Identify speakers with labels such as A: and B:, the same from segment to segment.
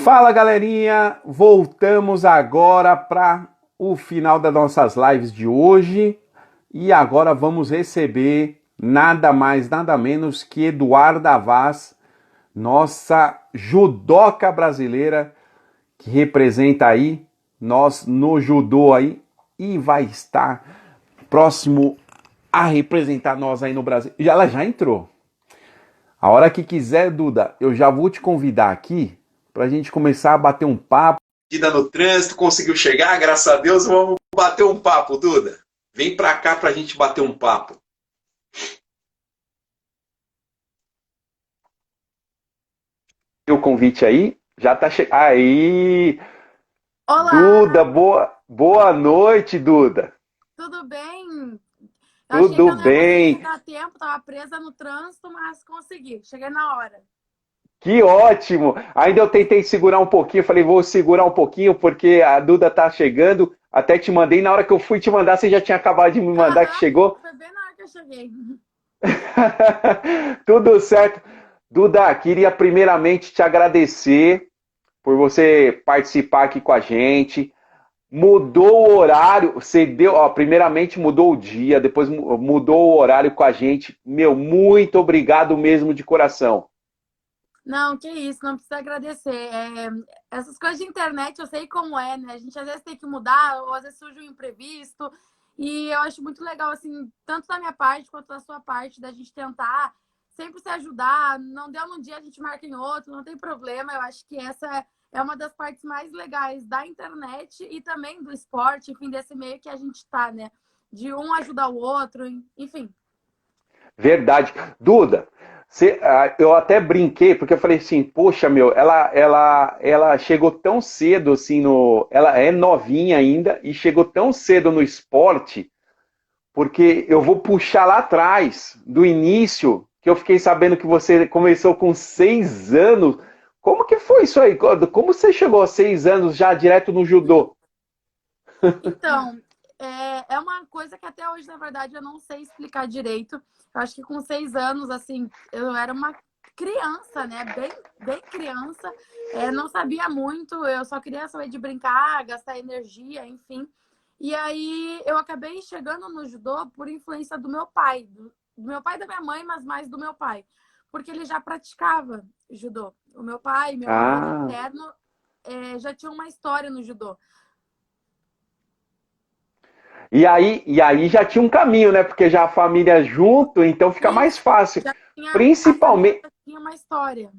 A: Fala galerinha, voltamos agora para o final das nossas lives de hoje e agora vamos receber nada mais, nada menos que Eduarda Vaz, nossa judoca brasileira que representa aí nós no judô aí e vai estar próximo a representar nós aí no Brasil. E ela já entrou. A hora que quiser, Duda, eu já vou te convidar aqui para a gente começar a bater um papo. Ida no trânsito, conseguiu chegar, graças a Deus, vamos bater um papo, Duda. Vem para cá para a gente bater um papo. O convite aí, já tá chegando. Aí, Duda,
B: Olá,
A: boa noite, Duda.
B: tudo bem? Eu achei que
A: Tudo
B: eu não ia conseguir
A: bem?
B: chegar a tempo, estava presa no trânsito, mas consegui, cheguei na hora.
A: Que ótimo! Ainda eu tentei segurar um pouquinho, falei, vou segurar um pouquinho porque a Duda tá chegando. Até te mandei, na hora que eu fui te mandar, você já tinha acabado de me mandar que
B: Aham,
A: chegou.
B: foi bem na hora que eu cheguei.
A: Tudo certo. Duda, queria primeiramente te agradecer por você participar aqui com a gente. Mudou o horário, você deu, ó, primeiramente mudou o dia, depois mudou o horário com a gente. Meu, muito obrigado mesmo de coração.
B: Não, que isso, não precisa agradecer. Essas coisas de internet eu sei como é, né? A gente às vezes tem que mudar, ou às vezes surge um imprevisto. E eu acho muito legal, assim, tanto da minha parte quanto da sua parte, da gente tentar sempre se ajudar. Não deu num dia, a gente marca em outro, não tem problema. Eu acho que essa é uma das partes mais legais da internet e também do esporte, enfim, desse meio que a gente tá, né? De um ajudar o outro, enfim.
A: Verdade. Duda, eu até brinquei, porque eu falei assim, poxa, meu, ela chegou tão cedo assim no. Ela é novinha ainda e chegou tão cedo no esporte, porque eu vou puxar lá atrás, do início, que eu fiquei sabendo que você começou com 6 anos. Como que foi isso aí? Como você chegou a 6 anos já direto no judô?
B: Então, é uma coisa que até hoje, na verdade, eu não sei explicar direito. Eu acho que com 6 anos, assim, eu era uma criança, né? Bem criança. Não sabia muito, eu só queria saber de brincar, gastar energia, enfim. E aí eu acabei chegando no judô por influência do meu pai, do meu pai e da minha mãe, mas mais do meu pai, porque ele já praticava judô. O meu pai, meu avô
A: Ah,
B: materno, já tinham uma história no judô.
A: e aí já tinha um caminho, né? Porque já a família junto, então fica mais
B: Isso,
A: fácil.
B: já tinha, a família
A: Principalmente.
B: já tinha uma história.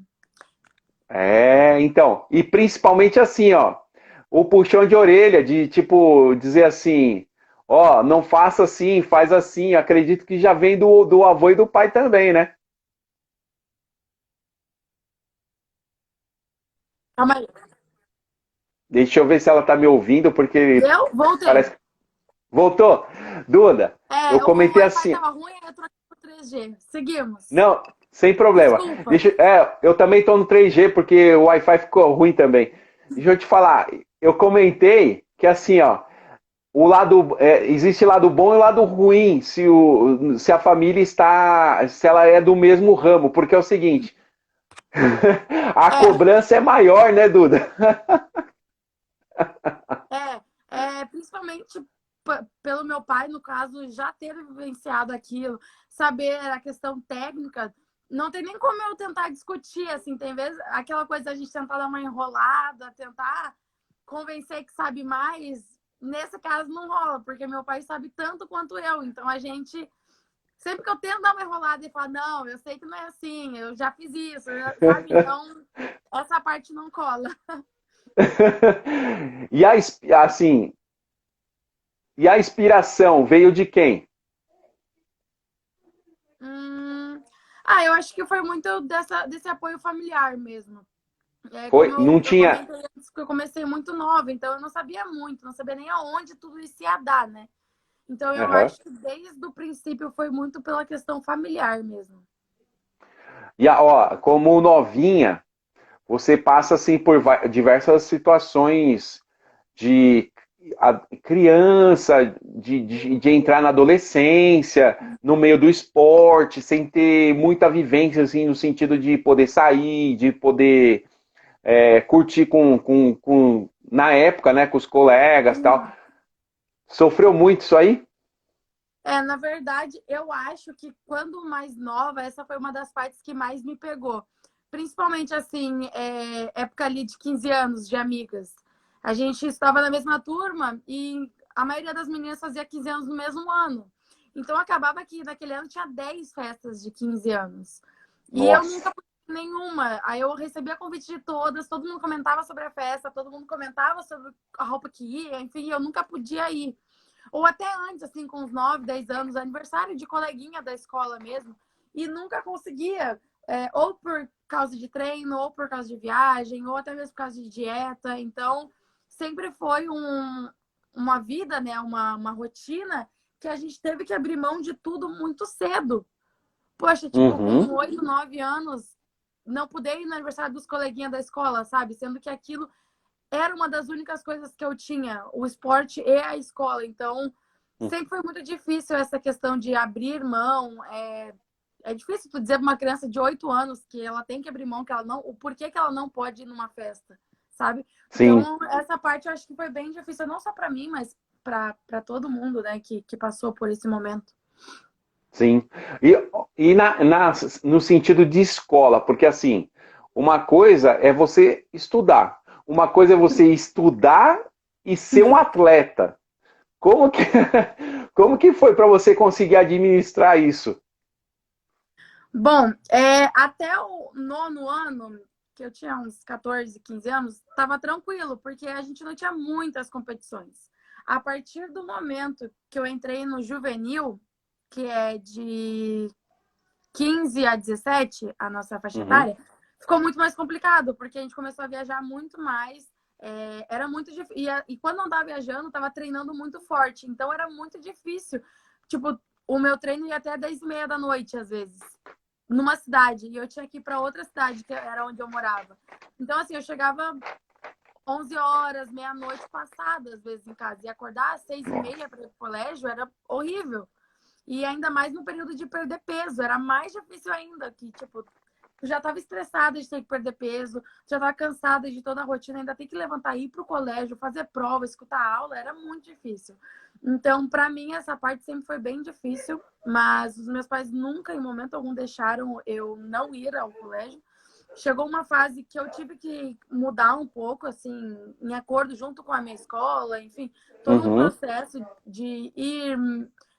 A: Então, e principalmente assim, ó, o puxão de orelha, de tipo, dizer assim, ó, não faça assim, faz assim. Acredito que já vem do avô e do pai também, né?
B: Calma aí.
A: Deixa eu ver se ela tá me ouvindo, porque
B: Deu? Voltei.
A: parece que. Voltou? Duda, eu
B: O
A: comentei
B: Wi-Fi
A: assim.
B: tava ruim, aí eu troquei pro 3G. Seguimos.
A: Não, sem problema.
B: Desculpa.
A: Eu também tô no 3G, porque o Wi-Fi ficou ruim também. Deixa eu te falar, eu comentei que assim, ó. Existe lado bom e lado ruim se a família está, se ela é do mesmo ramo, porque é o seguinte, a
B: É,
A: cobrança é maior, né, Duda?
B: principalmente pelo meu pai, no caso, já ter vivenciado aquilo, saber a questão técnica, não tem nem como eu tentar discutir, assim, tem vezes aquela coisa da gente tentar dar uma enrolada, tentar convencer que sabe mais, nesse caso não rola, porque meu pai sabe tanto quanto eu, então a gente, sempre que eu tento dar uma enrolada e falar, não, eu sei que não é assim, eu já fiz isso, sabe? Então, essa parte não cola.
A: E assim, e a inspiração veio de quem?
B: Hum... eu acho que foi muito desse apoio familiar mesmo. Como
A: Foi, não
B: eu
A: tinha.
B: comentei antes, que eu comecei muito nova, então eu não sabia muito, não sabia nem aonde tudo isso ia dar, né? Então eu
A: Aham.
B: acho que desde o princípio foi muito pela questão familiar mesmo.
A: Ó, como novinha, você passa assim por diversas situações de criança, de entrar na adolescência, no meio do esporte, sem ter muita vivência, assim, no sentido de poder sair, de poder curtir na época, né, com os colegas e tal. Sofreu muito isso aí?
B: Na verdade, eu acho que quando mais nova, essa foi uma das partes que mais me pegou. Principalmente, assim, época ali de 15 anos, de amigas. A gente estava na mesma turma e a maioria das meninas fazia 15 anos no mesmo ano. Então, acabava que naquele ano tinha 10 festas de 15 anos. E eu
A: Nossa.
B: nunca fui em nenhuma. Aí eu recebia convite de todas, todo mundo comentava sobre a festa, todo mundo comentava sobre a roupa que ia, enfim, eu nunca podia ir. Ou até antes, assim, com uns 9, 10 anos, aniversário de coleguinha da escola mesmo, e nunca conseguia, ou por causa de treino, ou por causa de viagem, ou até mesmo por causa de dieta. Então, sempre foi uma vida, né, uma rotina que a gente teve que abrir mão de tudo muito cedo. Poxa, tipo, com
A: Uhum.
B: 8, 9 anos, não poder ir no aniversário dos coleguinhas da escola, sabe? Sendo que aquilo era uma das únicas coisas que eu tinha, o esporte e a escola. Então, sempre foi muito difícil essa questão de abrir mão. É difícil tu dizer para uma criança de 8 anos que ela tem que abrir mão, que ela não, o porquê que ela não pode ir numa festa, sabe?
A: Sim,
B: Então, essa parte eu acho que foi bem difícil, não só para mim, mas para todo mundo, né, que passou por esse momento.
A: sim. E, no sentido de escola, porque assim, uma coisa é você estudar, uma coisa é você estudar e ser um atleta. Como que, como que foi para você conseguir administrar isso?
B: Bom, até o nono ano, que eu tinha uns 14, 15 anos, estava tranquilo, porque a gente não tinha muitas competições. A partir do momento que eu entrei no juvenil, que é de 15 a 17, a nossa faixa
A: Uhum,
B: etária, ficou muito mais complicado, porque a gente começou a viajar muito mais. Era muito difícil. E quando não estava viajando, estava treinando muito forte. Então era muito difícil. Tipo, o meu treino ia até 10h30 da noite, às vezes, numa cidade. E eu tinha que ir para outra cidade, que era onde eu morava. Então, assim, eu chegava 11 horas, meia-noite passada, às vezes, em casa. E acordar às 6h30 para ir pro colégio era horrível. E ainda mais no período de perder peso, era mais difícil ainda, que, tipo, tu já estava estressada de ter que perder peso, já estava cansada de toda a rotina, ainda tem que levantar, ir para o colégio, fazer prova, escutar aula, era muito difícil. Então, para mim, essa parte sempre foi bem difícil, mas os meus pais nunca, em momento algum, deixaram eu não ir ao colégio. Chegou uma fase que eu tive que mudar um pouco, assim, em acordo junto com a minha escola, enfim, todo um
A: uhum.
B: processo de ir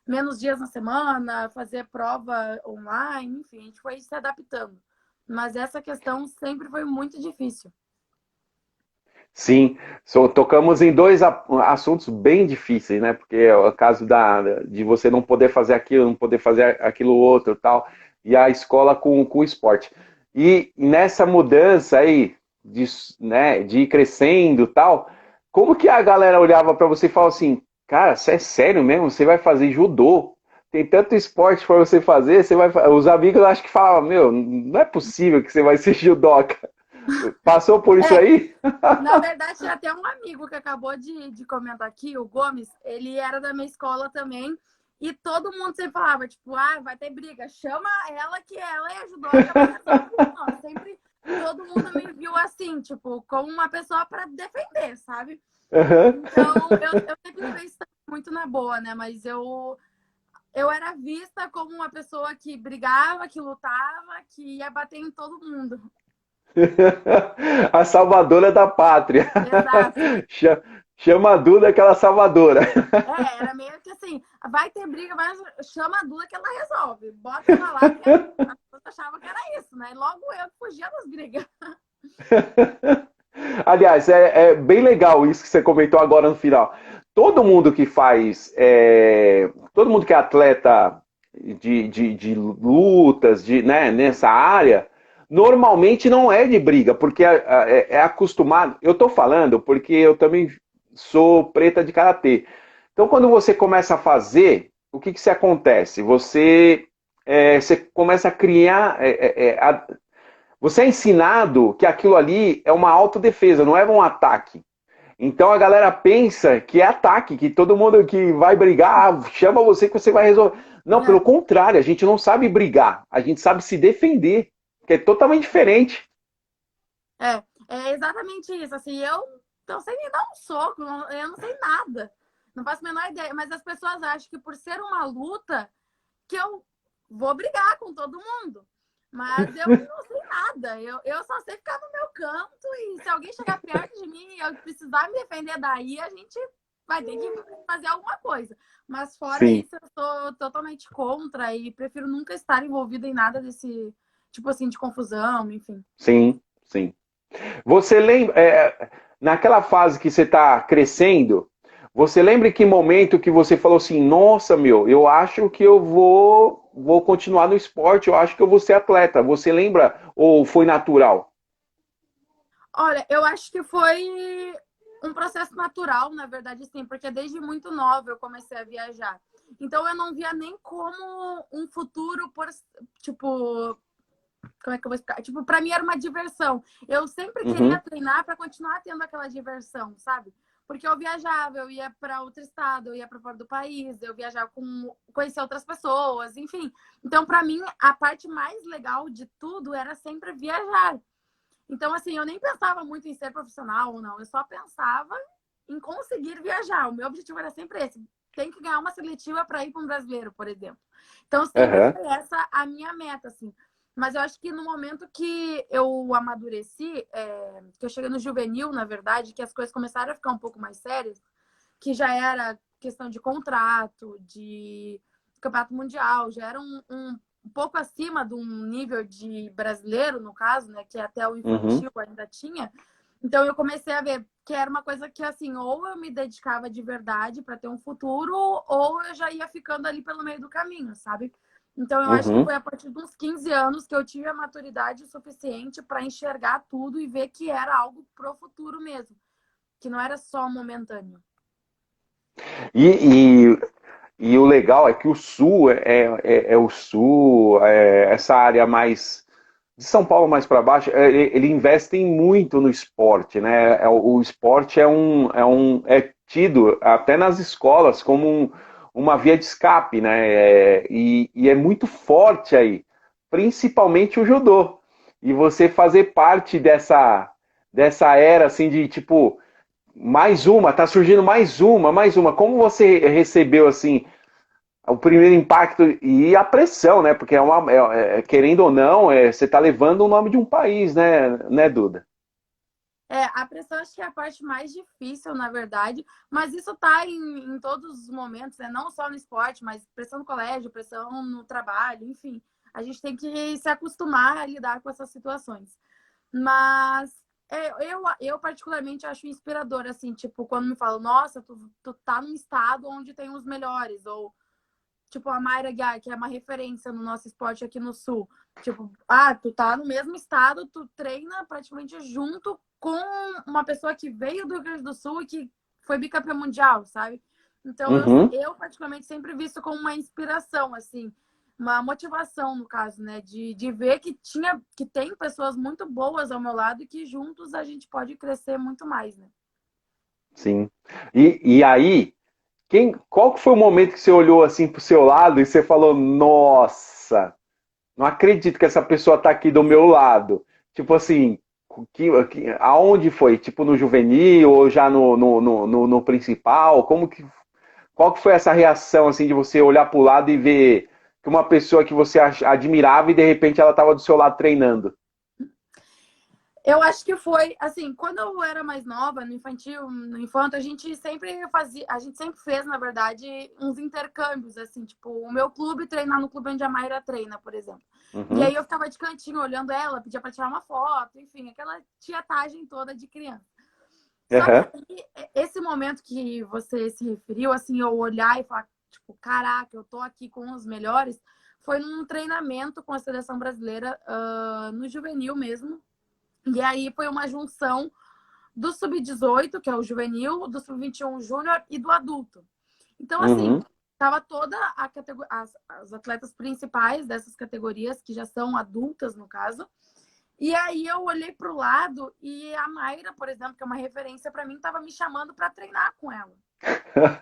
B: menos dias na semana, fazer prova online, enfim, a gente foi se adaptando. Mas essa questão sempre foi muito difícil.
A: Sim, tocamos em dois assuntos bem difíceis, né? Porque é o caso de você não poder fazer aquilo, não poder fazer aquilo outro, tal, e a escola com o esporte. E nessa mudança aí de, né, de ir crescendo, tal, como que a galera olhava para você e falava assim, cara, você é sério mesmo? Você vai fazer judô? Tem tanto esporte para você fazer, você vai. Os amigos acho que falavam, meu, não é possível que você vai ser judoca. Passou por isso
B: É,
A: aí?
B: na verdade, tinha até um amigo que acabou de comentar aqui, o Gomes, ele era da minha escola também, e todo mundo sempre falava, tipo, vai ter briga, chama ela que ela é judoca, ela resolve. Não, sempre todo mundo me viu assim, tipo, como uma pessoa para defender, sabe?
A: Uhum.
B: Então, eu sempre levei isso muito na boa, né? Mas eu era vista como uma pessoa que brigava, que lutava, que ia bater em todo mundo.
A: A salvadora da pátria.
B: Exato.
A: Chama a Duda aquela salvadora.
B: Era meio que assim, vai ter briga, mas chama a Duda que ela resolve. Bota ela lá, que as pessoas achavam que era isso, né? E logo eu que fugia das brigas.
A: Aliás, bem legal isso que você comentou agora no final. Todo mundo que faz, todo mundo que é atleta de lutas, né, nessa área, normalmente não é de briga, porque é acostumado. Eu tô falando porque eu também sou preta de karatê. Então, quando você começa a fazer, o que que se acontece? Você começa a criar, você é ensinado que aquilo ali é uma autodefesa, não é um ataque. Então a galera pensa que é ataque, que todo mundo que vai brigar chama você que você vai resolver. Não, pelo
B: É,
A: contrário, a gente não sabe brigar, a gente sabe se defender, que é totalmente diferente.
B: é. É exatamente isso. Assim, eu não sei nem dar um soco, eu não sei nada. Não faço a menor ideia. Mas as pessoas acham que por ser uma luta, que eu vou brigar com todo mundo. Mas eu não sei nada. Eu só sei ficar no meu canto e se alguém chegar perto de mim e eu precisar me defender daí, a gente vai ter que fazer alguma coisa. Mas fora
A: Sim,
B: isso, eu sou totalmente contra e prefiro nunca estar envolvida em nada desse tipo assim de confusão, enfim.
A: sim, sim. Você lembra, naquela fase que você está crescendo, você lembra em que momento que você falou assim, nossa, meu, eu acho que eu vou continuar no esporte, eu acho que eu vou ser atleta. Você lembra ou foi natural?
B: Olha, eu acho que foi um processo natural, na verdade, sim, porque desde muito nova eu comecei a viajar. Então eu não via nem como um futuro por, tipo, como é que eu vou explicar? Tipo, pra mim era uma diversão. Eu sempre queria
A: Uhum,
B: treinar para continuar tendo aquela diversão, sabe? Porque eu viajava, eu ia para outro estado, eu ia para fora do país, eu viajava com conhecer outras pessoas, enfim. Então, para mim, a parte mais legal de tudo era sempre viajar. Então, assim, eu nem pensava muito em ser profissional ou não, eu só pensava em conseguir viajar. O meu objetivo era sempre esse. Tem que ganhar uma seletiva para ir para um brasileiro, por exemplo. Então, sempre
A: aham,
B: foi essa a minha meta, assim. Mas eu acho que no momento que eu amadureci, que eu cheguei no juvenil, na verdade, que as coisas começaram a ficar um pouco mais sérias, que já era questão de contrato, de campeonato mundial, já era um pouco acima de um nível de brasileiro, no caso, né? Que até o
A: uhum.
B: infantil ainda tinha. Então eu comecei a ver que era uma coisa que assim, ou eu me dedicava de verdade para ter um futuro, ou eu já ia ficando ali pelo meio do caminho, sabe? Então eu acho que
A: Uhum.
B: foi a partir dos 15 anos que eu tive a maturidade suficiente para enxergar tudo e ver que era algo pro futuro mesmo, que não era só momentâneo.
A: E, e, e o legal é que o Sul é o Sul, essa área mais de São Paulo mais para baixo, ele investe muito no esporte, né? O esporte é tido até nas escolas como uma via de escape, né? E é muito forte aí, principalmente o judô. E você fazer parte dessa era assim de tipo mais uma, tá surgindo mais uma, mais uma. Como você recebeu assim o primeiro impacto e a pressão, né? Porque querendo ou não, você tá levando o nome de um país, né, Duda?
B: A pressão acho que é a parte mais difícil, na verdade, mas isso tá em todos os momentos, né? Não só no esporte, mas pressão no colégio, pressão no trabalho, enfim. A gente tem que se acostumar a lidar com essas situações. Mas eu particularmente acho inspirador, assim, tipo, quando me falam, nossa, tu tá num estado onde tem os melhores, ou tipo a Mayra Guiar, que é uma referência no nosso esporte aqui no Sul. Tipo, tu tá no mesmo estado, tu treina praticamente junto com uma pessoa que veio do Rio Grande do Sul e que foi bicampeã mundial, sabe? Então
A: Uhum.
B: eu particularmente sempre vi isso como uma inspiração, assim, uma motivação, no caso, né? De ver que tem pessoas muito boas ao meu lado e que juntos a gente pode crescer muito mais, né?
A: Sim. E aí, qual que foi o momento que você olhou assim pro seu lado e você falou, nossa, não acredito que essa pessoa tá aqui do meu lado. Tipo assim, aonde foi? Tipo no juvenil ou já no principal? Qual que foi essa reação assim de você olhar pro lado e ver que uma pessoa que você admirava e de repente ela estava do seu lado treinando?
B: Eu acho que foi, assim, quando eu era mais nova, no infantil, no infanto, a gente sempre fez, na verdade, uns intercâmbios, assim, tipo, o meu clube treinar no clube onde a Mayra treina, por exemplo. E
A: Uhum,
B: aí eu ficava de cantinho olhando ela, pedia pra tirar uma foto, enfim, aquela tietagem toda de criança. Só que
A: uhum,
B: aí, esse momento que você se referiu, assim, eu olhar e falar, tipo, caraca, eu tô aqui com os melhores, foi num treinamento com a seleção brasileira, no juvenil mesmo, e aí foi uma junção do sub-18, que é o juvenil, do sub-21 júnior e do adulto. Então, assim,
A: uhum,
B: tava toda a categoria, as atletas principais dessas categorias, que já são adultas, no caso. E aí eu olhei para o lado e a Mayra, por exemplo, que é uma referência para mim, estava me chamando para treinar com ela.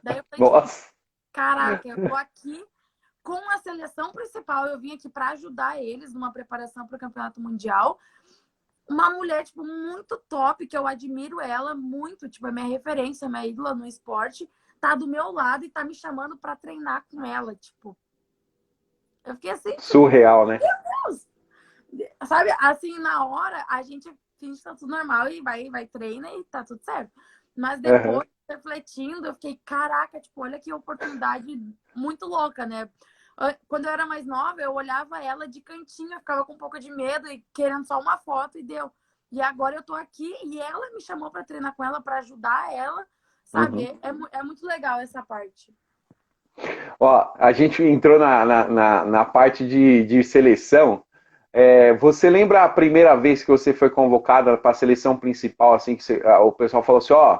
B: Daí eu falei, tipo,
A: nossa.
B: caraca, eu tô aqui com a seleção principal, eu vim aqui para ajudar eles numa preparação para o campeonato mundial. uma mulher, tipo, muito top, que eu admiro ela muito, tipo, é minha referência, minha ídola no esporte, tá do meu lado e tá me chamando pra treinar com ela, tipo. Eu fiquei assim, tipo,
A: Surreal, né?
B: Deus! Sabe, assim, na hora, a gente finge que tá tudo normal e vai treina e tá tudo certo. Mas
A: Aham.
B: depois, refletindo, eu fiquei, caraca, tipo, olha que oportunidade muito louca, né? Quando eu era mais nova, eu olhava ela de cantinho, eu ficava com um pouco de medo e querendo só uma foto e deu. E agora eu tô aqui e ela me chamou para treinar com ela, para ajudar ela, sabe?
A: Uhum.
B: É muito legal essa parte.
A: Ó, a gente entrou na parte de seleção. Você lembra a primeira vez que você foi convocada para a seleção principal, assim, que o pessoal falou assim, ó,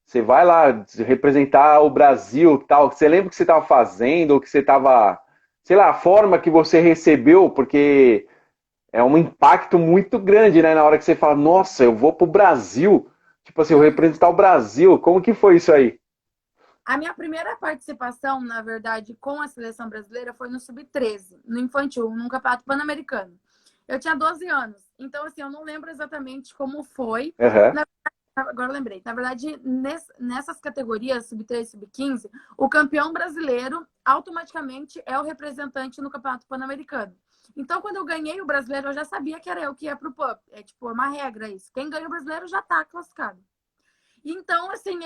A: você vai lá representar o Brasil, tal. Você lembra o que você estava fazendo, ou que você estava, sei lá, a forma que você recebeu, porque é um impacto muito grande, né? Na hora que você fala, nossa, eu vou pro Brasil, tipo assim, eu vou representar o Brasil. Como que foi isso aí?
B: A minha primeira participação, na verdade, com a seleção brasileira foi no Sub-13, no Infantil, num campeonato pan-americano. Eu tinha 12 anos, então, assim, eu não lembro exatamente como foi.
A: Aham.
B: Na- Agora eu lembrei. Na verdade, nessas categorias, Sub-13, Sub-15, o campeão brasileiro automaticamente é o representante no campeonato pan-americano. Então, quando eu ganhei o brasileiro, eu já sabia que era eu que ia pro PUP. É tipo, é uma regra isso. Quem ganha o brasileiro já tá classificado. Então, assim,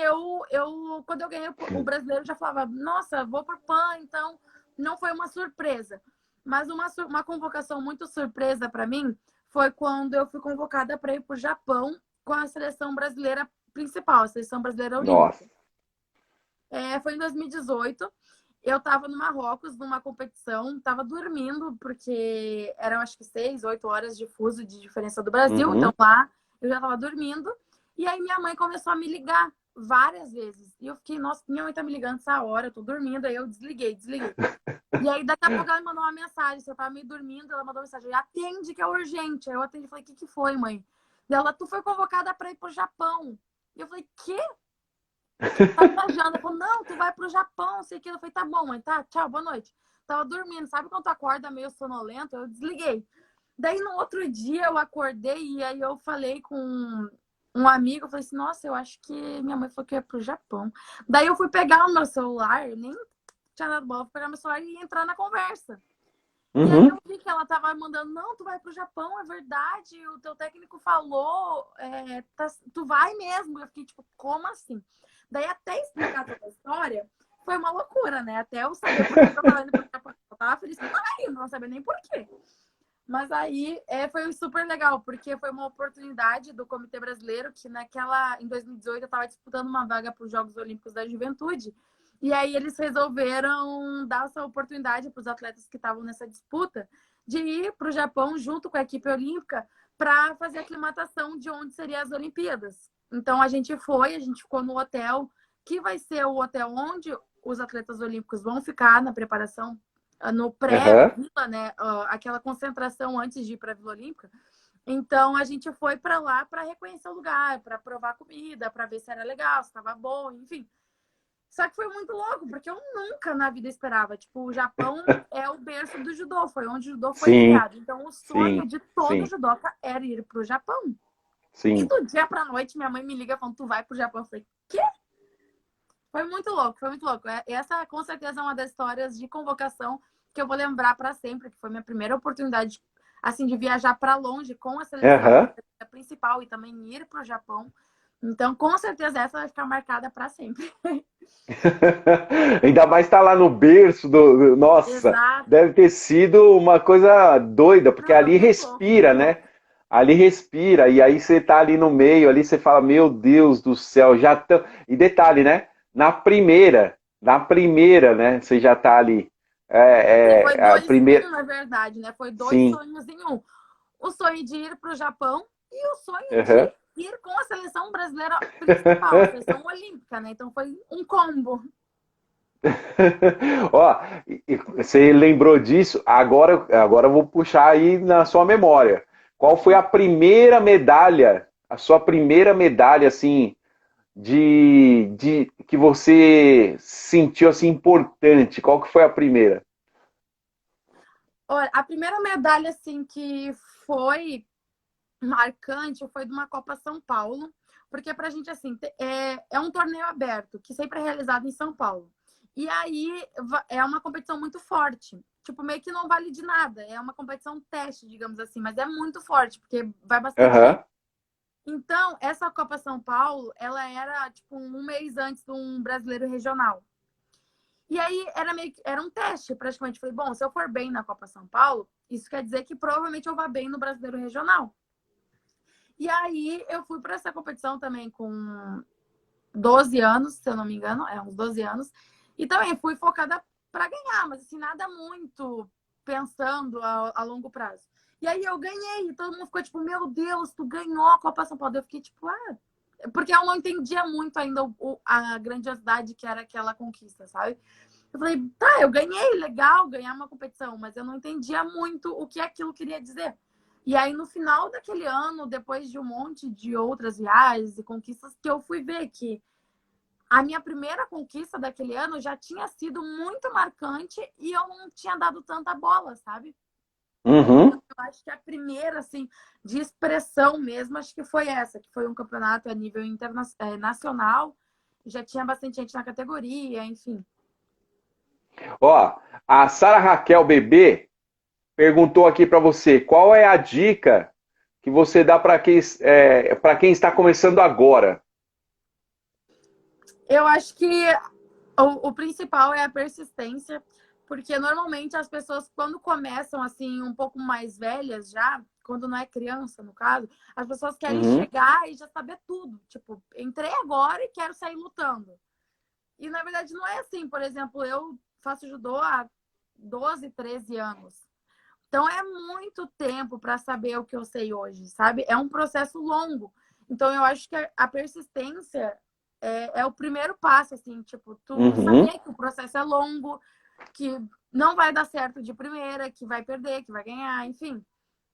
B: quando eu ganhei o brasileiro, já falava, nossa, vou pro PAN, então não foi uma surpresa. Mas uma convocação muito surpresa para mim foi quando eu fui convocada para ir para o Japão com a seleção brasileira principal, a seleção brasileira
A: Nossa.
B: olímpica. Foi em 2018. Eu estava no Marrocos, numa competição, estava dormindo, porque eram acho que 6, 8 horas de fuso de diferença do Brasil. Então
A: Uhum.
B: lá eu já estava dormindo. E aí minha mãe começou a me ligar várias vezes. E eu fiquei, nossa, minha mãe tá me ligando essa hora, eu tô dormindo. Aí eu desliguei. E aí daqui a pouco ela me mandou uma mensagem. Se eu tava meio dormindo, ela mandou uma mensagem: atende que é urgente. Aí eu atendi e falei: o que foi, mãe? E ela, tu foi convocada para ir pro Japão. E eu falei: quê? Tá viajando? Ela falou: não, tu vai pro Japão, sei que. Eu falei: tá bom, mãe, tá, tchau, boa noite. Tava dormindo, sabe quando tu acorda meio sonolento? Eu desliguei. Daí no outro dia eu acordei e aí eu falei com um amigo, eu falei assim, nossa, eu acho que minha mãe falou que ia pro Japão. Daí eu fui pegar o meu celular, eu nem tinha dado bola, fui pegar meu celular e entrar na conversa. E aí
A: Uhum.
B: eu vi que ela tava mandando, não, tu vai pro Japão, é verdade, o teu técnico falou, tu vai mesmo. Eu fiquei tipo, como assim? Daí até explicar toda a história, foi uma loucura, né? Até eu saber por que eu tava indo pro Japão. Eu tava feliz que eu tava indo, não sabia nem por quê. Mas aí foi super legal, porque foi uma oportunidade do Comitê Brasileiro, que em 2018, eu estava disputando uma vaga para os Jogos Olímpicos da Juventude. E aí eles resolveram dar essa oportunidade para os atletas que estavam nessa disputa de ir para o Japão junto com a equipe olímpica para fazer a aclimatação de onde seriam as Olimpíadas. Então a gente ficou no hotel, que vai ser o hotel onde os atletas olímpicos vão ficar na preparação no
A: Aham.
B: pré-vila, né? Aquela concentração antes de ir para a Vila Olímpica. Então a gente foi para lá para reconhecer o lugar, para provar comida, para ver se era legal, se estava bom, enfim. Só que foi muito louco, porque eu nunca na vida esperava. Tipo, o Japão é o berço do judô, foi onde o judô foi
A: Sim,
B: criado. Então o sonho
A: sim,
B: de todo
A: sim,
B: judoca era ir para o Japão. E
A: sim.
B: do dia para noite minha mãe me liga falando, tu vai para o Japão. Eu falei, quê? Foi muito louco, foi muito louco. Essa, com certeza, é uma das histórias de convocação que eu vou lembrar para sempre, que foi minha primeira oportunidade, assim, de viajar para longe com a seleção
A: Aham.
B: principal e também ir para o Japão. Então, com certeza, essa vai ficar marcada para sempre.
A: Ainda mais estar lá no berço Nossa,
B: Exato.
A: deve ter sido uma coisa doida, porque
B: Não,
A: ali
B: muito louco, muito
A: respira, né?
B: louco.
A: Ali respira, e aí você tá ali no meio, ali você fala, meu Deus do céu, já estão. E detalhe, né? Na primeira, né? Você já tá ali.
B: Foi
A: A
B: dois em
A: primeira.
B: um, na verdade, né? Foi dois
A: Sim.
B: sonhos em um. O sonho de ir para o Japão e o sonho de
A: Aham.
B: ir com a seleção brasileira principal, a seleção olímpica, né? Então foi um combo.
A: Ó, você lembrou disso? Agora eu vou puxar aí na sua memória. Qual foi a primeira medalha, a sua primeira medalha, assim, de que você sentiu assim importante? Qual que foi a primeira?
B: Olha, a primeira medalha, assim, que foi. marcante foi de uma Copa São Paulo, porque pra gente, assim, é um torneio aberto, que sempre é realizado em São Paulo. E aí é uma competição muito forte. Tipo, meio que não vale de nada. É uma competição teste, digamos assim, mas é muito forte, porque vai bastante gente.
A: Aham.
B: Então, essa Copa São Paulo, ela era, tipo, um mês antes de um brasileiro regional. E aí era um teste, praticamente. Falei, bom, se eu for bem na Copa São Paulo, isso quer dizer que provavelmente eu vá bem no brasileiro regional. E aí eu fui para essa competição também com 12 anos, se eu não me engano, uns 12 anos. E também fui focada para ganhar, mas assim, nada muito pensando a longo prazo. E aí eu ganhei, e todo mundo ficou tipo, meu Deus, tu ganhou a Copa São Paulo. Eu fiquei tipo, porque eu não entendia muito ainda a grandiosidade que era aquela conquista, sabe? Eu falei, tá, eu ganhei, legal, ganhar uma competição, mas eu não entendia muito o que aquilo queria dizer. E aí, no final daquele ano, depois de um monte de outras viagens e conquistas, que eu fui ver que a minha primeira conquista daquele ano já tinha sido muito marcante e eu não tinha dado tanta bola, sabe?
A: Uhum.
B: Eu acho que a primeira, assim, de expressão mesmo, acho que foi essa, que foi um campeonato a nível nacional, já tinha bastante gente na categoria, enfim.
A: Ó, a Sara Raquel Bebê perguntou aqui para você, qual é a dica que você dá para quem está começando agora?
B: Eu acho que o principal é a persistência, porque normalmente as pessoas, quando começam assim, um pouco mais velhas já, quando não é criança, no caso, as pessoas querem
A: Uhum.
B: chegar e já saber tudo. Tipo, entrei agora e quero sair lutando. E na verdade não é assim. Por exemplo, eu faço judô há 12, 13 anos. Então é muito tempo para saber o que eu sei hoje, sabe? É um processo longo. Então eu acho que a persistência é o primeiro passo, assim, tipo, tu
A: Uhum.
B: saber que o processo é longo, que não vai dar certo de primeira, que vai perder, que vai ganhar, enfim.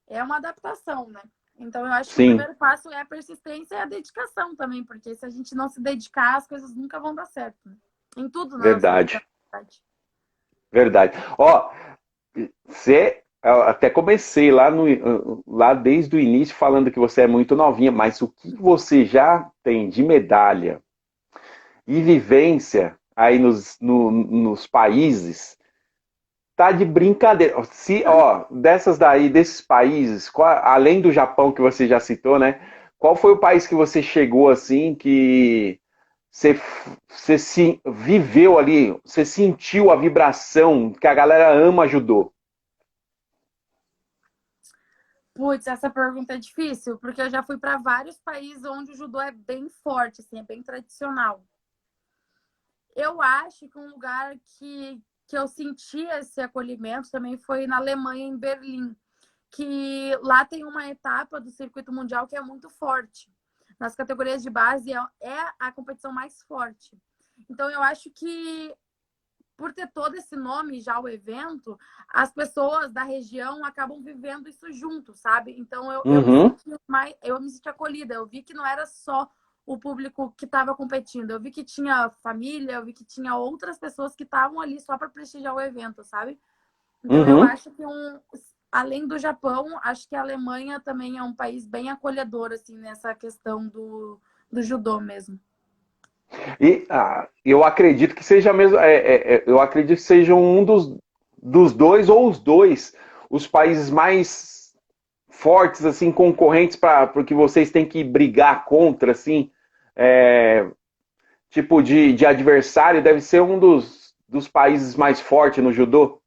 B: É uma adaptação, né? Então eu acho que o
A: Sim,
B: primeiro passo é a persistência e a dedicação também, porque se a gente não se dedicar, as coisas nunca vão dar certo, né? Em tudo na nossa vida,
A: verdade.
B: na verdade.
A: Verdade. Ó, você, eu até comecei lá, lá desde o início falando que você é muito novinha, mas o que você já tem de medalha e vivência aí nos países, tá de brincadeira. Se, ó, dessas daí, desses países, além do Japão que você já citou, né? Qual foi o país que você chegou assim que você se viveu ali, você sentiu a vibração que a galera ama judô?
B: Putz, essa pergunta é difícil, porque eu já fui para vários países onde o judô é bem forte, assim, é bem tradicional. Eu acho que um lugar que eu senti esse acolhimento também foi na Alemanha, em Berlim, que lá tem uma etapa do circuito mundial que é muito forte. Nas categorias de base é a competição mais forte. Então eu acho que por ter todo esse nome já o evento, as pessoas da região acabam vivendo isso junto, sabe? Então
A: Uhum,
B: eu me senti acolhida, eu vi que não era só o público que estava competindo, eu vi que tinha família, eu vi que tinha outras pessoas que estavam ali só para prestigiar o evento, sabe? Então eu
A: uhum.
B: acho que além do Japão, acho que a Alemanha também é um país bem acolhedor assim nessa questão do judô mesmo.
A: E eu acredito que seja mesmo, eu acredito que seja um dos dois ou os dois os países mais fortes assim concorrentes para porque vocês têm que brigar contra assim é, tipo de adversário deve ser um dos países mais fortes no judô.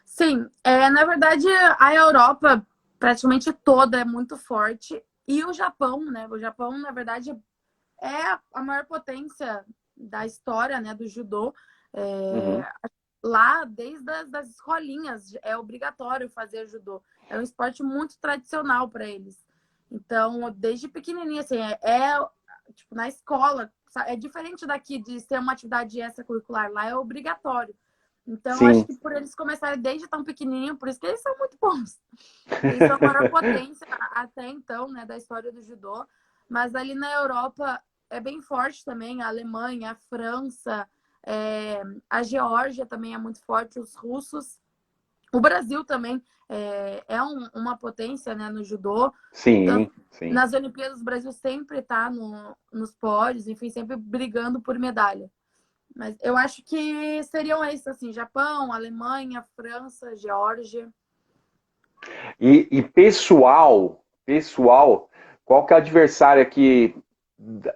B: Sim, na verdade a Europa praticamente toda é muito forte e o Japão, né? O Japão, na verdade, é a maior potência da história, né, do judô.
A: Uhum,
B: É, lá, desde das escolinhas, é obrigatório fazer judô. É um esporte muito tradicional para eles. Então, desde pequenininha, assim, tipo, na escola, é diferente daqui de ser uma atividade extracurricular. Lá é obrigatório. Então, acho
A: sim.
B: que por eles começarem desde tão pequenininho, por isso que eles são muito bons. Eles são a maior potência até então, né, da história do judô. Mas ali na Europa é bem forte também, a Alemanha, a França, a Geórgia também é muito forte, os russos. O Brasil também uma potência, né, no judô.
A: Sim,
B: Tanto,
A: sim.
B: nas Olimpíadas, o Brasil sempre está nos pódios, enfim, sempre brigando por medalha. Mas eu acho que seriam esses, assim, Japão, Alemanha, França, Geórgia.
A: E pessoal, qual que é a adversária que,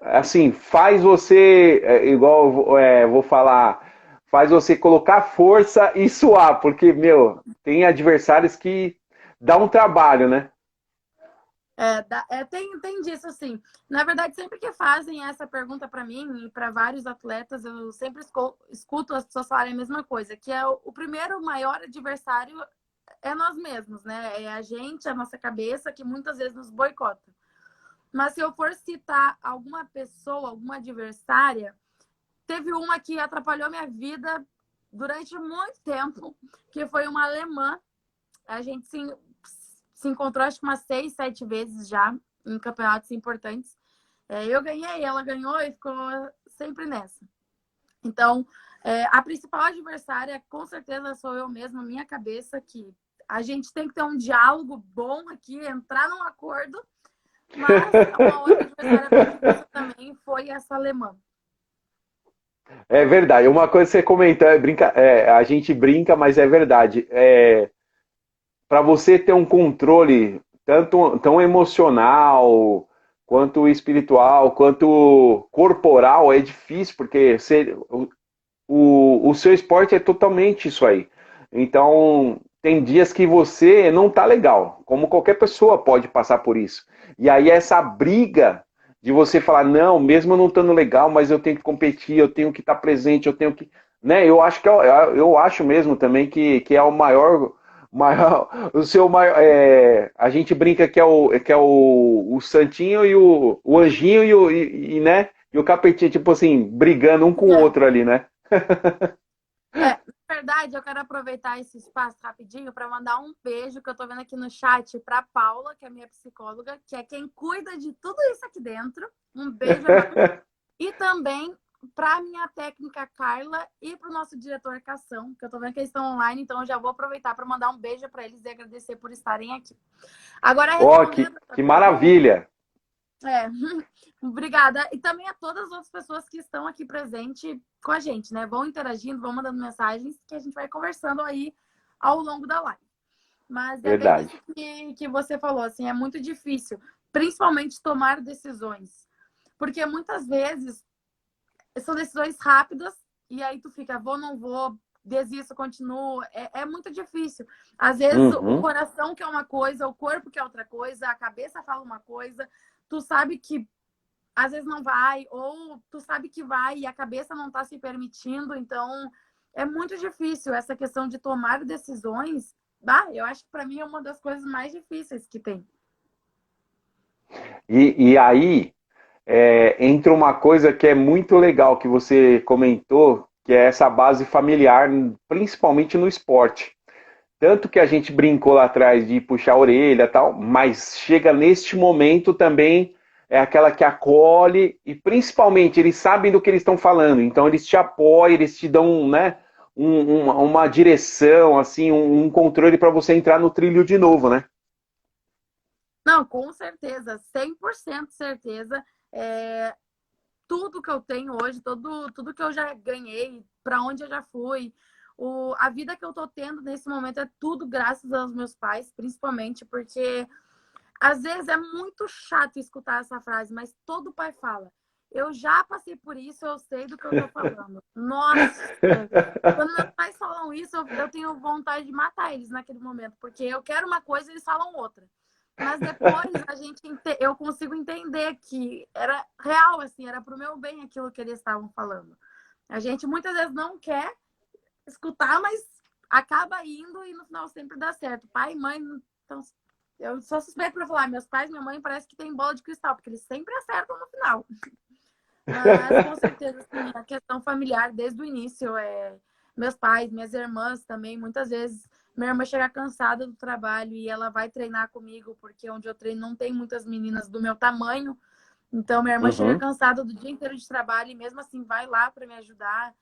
A: assim, faz você, igual vou falar, faz você colocar força e suar, porque, meu, tem adversários que dá um trabalho, né?
B: Tem disso, assim. Na verdade, sempre que fazem essa pergunta para mim e para vários atletas, eu sempre escuto as pessoas falarem a mesma coisa, que é o primeiro maior adversário é nós mesmos, né? É a gente, a nossa cabeça, que muitas vezes nos boicota. Mas se eu for citar alguma pessoa, alguma adversária, teve uma que atrapalhou minha vida durante muito tempo, que foi uma alemã. A gente se encontrou acho que umas 6, 7 vezes já em campeonatos importantes. Eu ganhei, ela ganhou e ficou sempre nessa. Então, a principal adversária, com certeza, sou eu mesma, minha cabeça, que a gente tem que ter um diálogo bom aqui, entrar num acordo, mas uma outra adversária bem difícil também foi essa alemã.
A: É verdade. Uma coisa que você comentou, a gente brinca, mas é verdade. Para você ter um controle tanto tão emocional, quanto espiritual, quanto corporal, é difícil, porque o seu esporte é totalmente isso aí. Então, tem dias que você não tá legal, como qualquer pessoa pode passar por isso. E aí essa briga de você falar, não, mesmo não estando legal, mas eu tenho que competir, eu tenho que estar presente, eu tenho que. Né, eu acho que eu acho mesmo também que é o maior o seu maior. A gente brinca que é o Santinho e o Anjinho né? E o Capetinho, tipo assim, brigando um com o
B: É.
A: outro ali, né?
B: Na verdade, eu quero aproveitar esse espaço rapidinho para mandar um beijo que eu tô vendo aqui no chat para Paula, que é minha psicóloga, que é quem cuida de tudo isso aqui dentro. Um beijo enorme. E também para minha técnica Carla e para o nosso diretor Cação, que eu tô vendo que eles estão online, então eu já vou aproveitar para mandar um beijo para eles e agradecer por estarem aqui. Agora,
A: Ó, que,
B: respondendo essa
A: que
B: pergunta,
A: maravilha!
B: é, obrigada. E também a todas as outras pessoas que estão aqui presentes com a gente, né? Vão interagindo, vão mandando mensagens que a gente vai conversando aí ao longo da live. Mas é bem
A: Verdade.
B: isso que você falou, assim, é muito difícil, principalmente tomar decisões. Porque muitas vezes são decisões rápidas e aí tu fica, vou, não vou, desisto, continuo. É muito difícil. Às vezes o
A: Uhum.
B: coração quer uma coisa, o corpo quer outra coisa, a cabeça fala uma coisa. Tu sabe que às vezes não vai, ou tu sabe que vai e a cabeça não está se permitindo. Então, é muito difícil essa questão de tomar decisões. Eu acho que para mim é uma das coisas mais difíceis que tem.
A: E aí entra uma coisa que é muito legal que você comentou, que é essa base familiar, principalmente no esporte. Tanto que a gente brincou lá atrás de puxar a orelha e tal, mas chega neste momento também é aquela que acolhe e principalmente eles sabem do que eles estão falando, então eles te apoiam, eles te dão, né, uma direção, assim, um controle para você entrar no trilho de novo, né?
B: Não, com certeza, 100% certeza. É, tudo que eu tenho hoje, tudo que eu já ganhei, para onde eu já fui, a vida que eu tô tendo nesse momento é tudo graças aos meus pais, principalmente porque às vezes é muito chato escutar essa frase, mas todo pai fala. Eu já passei por isso, eu sei do que eu tô falando. Nossa! Quando meus pais falam isso, eu tenho vontade de matar eles naquele momento, porque eu quero uma coisa e eles falam outra. Mas depois eu consigo entender que era real, assim, era pro meu bem aquilo que eles estavam falando. A gente muitas vezes não quer escutar, mas acaba indo e no final sempre dá certo. Pai e mãe, então, eu sou suspeita para falar, meus pais e minha mãe parece que tem bola de cristal, porque eles sempre acertam no final. Mas com certeza, assim, a questão familiar desde o início meus pais, minhas irmãs também, muitas vezes minha irmã chega cansada do trabalho e ela vai treinar comigo, porque onde eu treino não tem muitas meninas do meu tamanho. Então minha irmã chega
A: Uhum.
B: cansada do dia inteiro de trabalho e mesmo assim vai lá para me ajudar.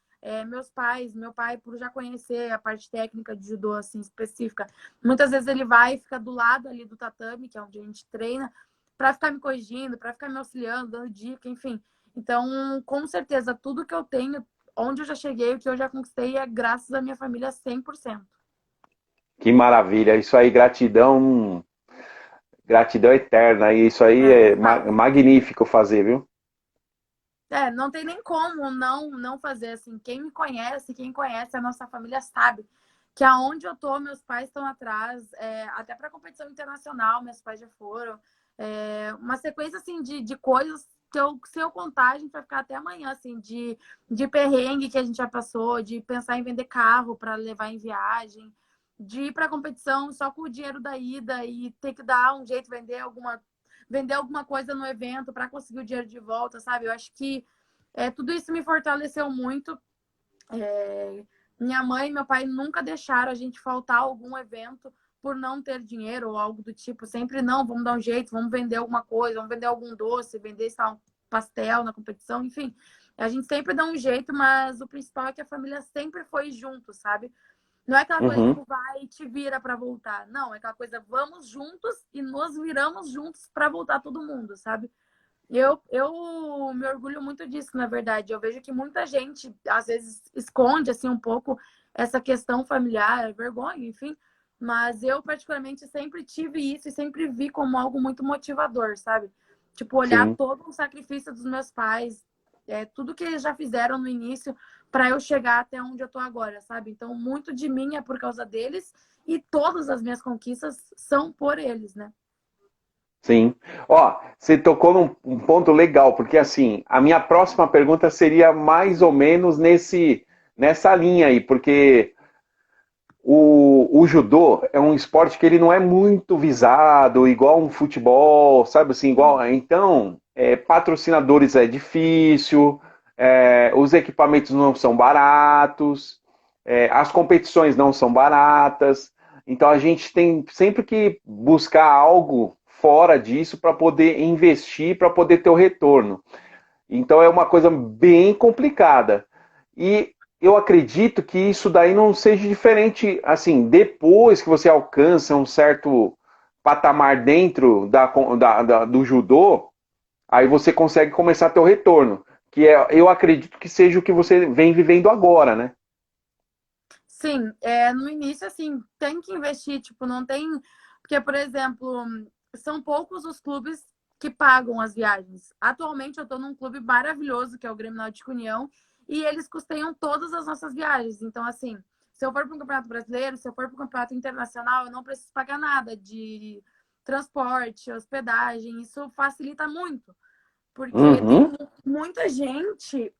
B: Meu pai, por já conhecer a parte técnica de judô, assim, específica, muitas vezes ele vai e fica do lado ali do tatame, que é onde a gente treina, para ficar me corrigindo, para ficar me auxiliando, dando dica, enfim. Então, com certeza, tudo que eu tenho, onde eu já cheguei, o que eu já conquistei, é graças à minha família 100%.
A: Que maravilha. Isso aí, gratidão, gratidão eterna. E isso aí
B: É,
A: é
B: exato.
A: magnífico fazer, viu?
B: Não tem nem como não fazer assim. Quem conhece a nossa família sabe que aonde eu tô, meus pais estão atrás, até para competição internacional, meus pais já foram. Uma sequência assim de coisas que se eu contar, a gente vai ficar até amanhã, assim, de perrengue que a gente já passou, de pensar em vender carro para levar em viagem, de ir para competição só com o dinheiro da ida e ter que dar um jeito, vender alguma coisa no evento para conseguir o dinheiro de volta, sabe? Eu acho que tudo isso me fortaleceu muito. Minha mãe e meu pai nunca deixaram a gente faltar algum evento por não ter dinheiro ou algo do tipo. Sempre não, vamos dar um jeito, vamos vender alguma coisa, vamos vender algum doce, vender um pastel na competição, enfim. A gente sempre dá um jeito, mas o principal é que a família sempre foi junto, sabe? Não é aquela coisa
A: Uhum.
B: tipo, vai e te vira para voltar. Não, é aquela coisa, vamos juntos e nos viramos juntos para voltar todo mundo, sabe? Eu me orgulho muito disso, na verdade. Eu vejo que muita gente, às vezes, esconde assim um pouco essa questão familiar, vergonha, enfim. Mas eu, particularmente, sempre tive isso e sempre vi como algo muito motivador, sabe? Tipo, olhar
A: Sim.
B: todo o sacrifício dos meus pais, tudo que eles já fizeram no início para eu chegar até onde eu tô agora, sabe? Então, muito de mim é por causa deles e todas as minhas conquistas são por eles, né?
A: Sim. Ó, você tocou num um ponto legal, porque assim, a minha próxima pergunta seria mais ou menos nessa linha aí, porque o judô é um esporte que ele não é muito visado, igual um futebol, sabe assim, igual. Então, patrocinadores é difícil, os equipamentos não são baratos, as competições não são baratas. Então a gente tem sempre que buscar algo fora disso para poder investir, para poder ter o retorno. Então é uma coisa bem complicada. E eu acredito que isso daí não seja diferente, assim, depois que você alcança um certo patamar dentro do judô, aí você consegue começar a ter o retorno. Que eu acredito que seja o que você vem vivendo agora, né?
B: Sim, no início, assim, tem que investir, tipo, não tem. Porque, por exemplo, são poucos os clubes que pagam as viagens. Atualmente, eu estou num clube maravilhoso, que é o Grêmio Náutico União, e eles custeiam todas as nossas viagens. Então, assim, se eu for para um campeonato brasileiro, se eu for para um campeonato internacional, eu não preciso pagar nada de transporte, hospedagem. Isso facilita muito. Porque tem
A: Uhum.
B: muita gente,